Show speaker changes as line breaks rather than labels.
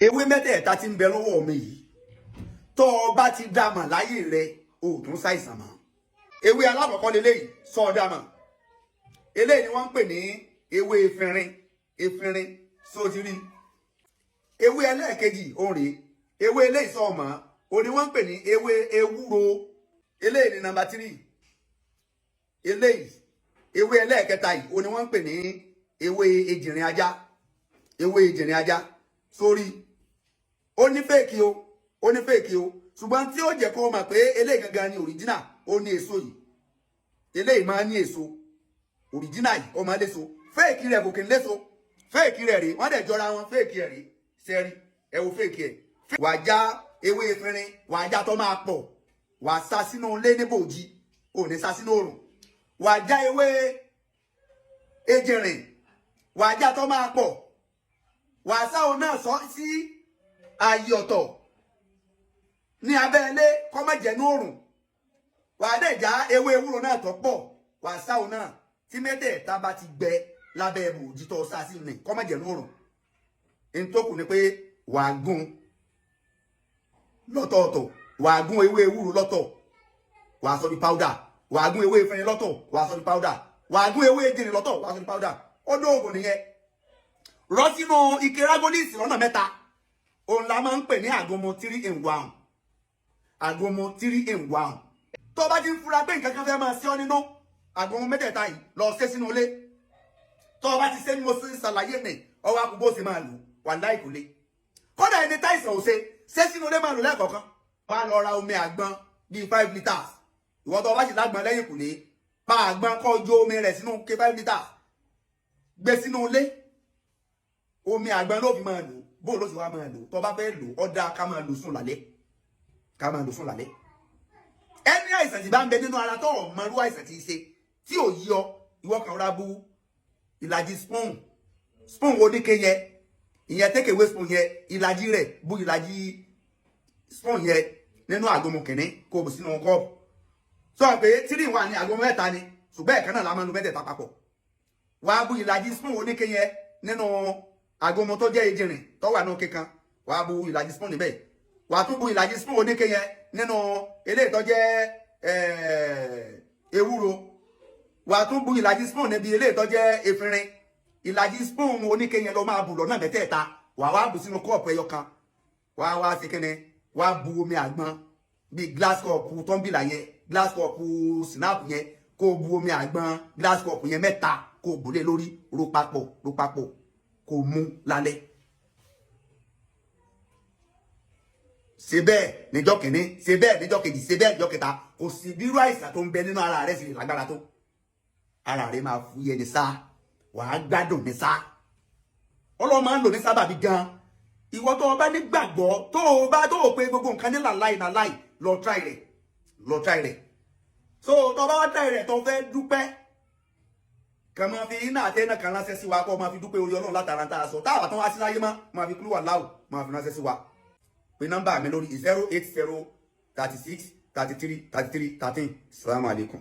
ewé mẹ́tẹ̀ẹ̀ta tí ń bẹ lọ́wọ́ mi yìí tó o bá ti dá mọ̀ láyé rẹ o tún ṣàìsàn mọ́. Ewé alákọ̀ọ́kọ́ leléyìí sọ ọ́ dá mọ̀. Eléyìí ni wọ́n ń pè ní ewé efinrin sóti rí. Ewé ẹlẹ́ẹ̀kejì òun rèé. Ewé eléyìí sọ ọmọ òun ni wọ́n ń pè ní ewé ewúro. Eléyìí ni nọ́mbà 3. Eléyìí ewé ẹlẹ́ẹ̀kẹta yìí òun ni wọ́n ń pè ní ewé ejìnrìn ajá. Ewé ejìnrìn ajá sórí. Ó ní fèkì o, ó ní fèkì o. Ṣùgbọ́n tí ó jẹ́ kó mọ̀ pé eléyìí gangan ni original, ó ní èso yìí. Eléyìí máa ní èso. Original yìí ó máa léso. Fèkì rẹ̀ kò kí ń léso. Fèkì rẹ̀ rèé, wọ́n dẹ̀ jọra wọn. Fèkì rẹ̀ rèé. Sẹ́rí, ẹ wo fèkì ẹ̀. Wàá já ewé efinrin, wàá já tó máa pọ̀. Wàá sá sínú ilé níbòjì, ò ní sá sínú òrùn. Wàá já ewé ejìnrìn, wàá já tó máa pọ̀. Wàá sá òun náà sọ sí ààyè ọ̀tọ̀ ní abẹ́ ilé kó má jẹ́ ní òrùn. Wàá dẹ̀ já ewé ewúro náà tó pọ̀. Wàá sá òun náà tí mẹ́tẹ̀ẹ̀ta bá ti gbẹ lábẹ́ ibòjì tó sá sí ní kó má jẹ́ ní òrùn. N tó kù ni pé wàá gún lọ́tọ̀ọ̀tọ̀. Wàá gún ewé ewúro lọ́tọ̀. Wàá sọ di powder. Wàá gún ewé efinrin lọ́tọ̀. Wàá sọ di powder. Wàá gún ewé ejìnrìn lọ́tọ̀. Wàá sọ di powder. Ó dóògùn nìyẹn. Rọ sínú ike rágólíìsì lọ́nà mẹ́ta. Òun la máa ń pè ní àgúnmu 3-in-1. Àgúnmu 3-in-1. Tó bá ti ń fura pé nǹkan kan fẹ́ máa ṣe ọ́ nínú àgúnmu mẹ́tẹ̀ẹ̀ta yìí lọ ṣe sínú ilé. Tó bá ti ṣe ní mo ṣàlàyé mi ọwọ́ akú bó ṣe máa lò wà láìkúlé. Kódà ẹni táìsàn ò ṣe sínú ilé máa lò lẹ́ẹ̀kọ̀ọ̀kan. Wàá lọ ra omi àgbọn bíi 5 litres. Ìwọ tó bá sì lágbọn lẹ́yìn kùlé pa àgbọn kó jó omi rẹ̀ sínú ké 5 litres. Gbé sínú ilé. Omi àgbọn ló fi máa lò. Bó ló sì wá máa lò. Tó bá fẹ́ lò ó dáa ká máa lò sùn lálẹ́. Ká máa lò sùn lálẹ́. Ẹni àìsàn tí bá ń bẹ nínú ara tó mọ irú àìsàn tí í ṣe tí ò yí ọ ìwọ kan ra bú ìlàjì spoon oníke yẹn ìyẹn take away spoon yẹn ìlàjì rẹ̀ bú ìlàjì spoon yẹn nínú àgúnmu kìnní kó bù sínú kọ́ọ̀bù. Sọ pé 3-in-1 ni àgúnmu mẹ́ta ni ṣùgbọ́n ẹ̀kan náà la máa ń lo mẹ́tẹ̀ẹ̀ta papọ̀. Wàá bú ìlàjì spoon oníke yẹn nínú àgúnmu tó jẹ́ ejìnrìn tó wà ní òkè kan. Wàá bú ìlàjì spoon níbẹ̀. Wàá tún bú ìlàjì spoon oníke yẹn nínú eléyìí tó jẹ́ ewúro. Wàá tún bú ìlàjì spoon níbi eléyìí tó jẹ́ efinrin. Ìlàjì spoon oníke yẹn ló máa bù lọ́nà mẹ́tẹ̀ẹ̀ta. Wàá wá bù sínú kọ́ọ̀pù ẹyọ kan. Wàá wá sí kíni. Wàá bú omi àgbọn bíi glass cup tọ́ḿbìlà yẹn glass cup snap yẹn kó bú omi àgbọn glass cup yẹn mẹ́ta kó bù lé lórí ro papọ̀ kó mú lálẹ́. Ṣe bẹ́ẹ̀ níjọ́ kìíní, ṣe bẹ́ẹ̀ níjọ́ kejì, ṣe bẹ́ẹ̀ níjọ́ kẹta. Kò sí bírú àìsàn tó ń bẹ nínú ara rẹ̀ sì lágbára tó. Ara rẹ̀ máa fúyẹ́ ní sá. Wàá gbádùn ní sá. Ọlọ́run máa ń lò ní sábàbí gan. Ìwọ tó o bá nígbàgbọ́ tó o pé gbogbo nǹkan ní làláì lọ try rẹ̀. So tó o bá wá try rẹ̀ tó fẹ́ dúpẹ́. Kàn máa fi iná àti ẹ̀nà kan ránṣẹ́ sí wa kó o máa fi dúpẹ́ orí Ọlọ́run látara ń tàà sọ. Táwa tán wá sí láyé máa fi kúrò wà láwù máa fi ránṣẹ́ sí wa. Pé nọ́mbà mi lórí 080 36 33 33 13. Assalamu alaikum.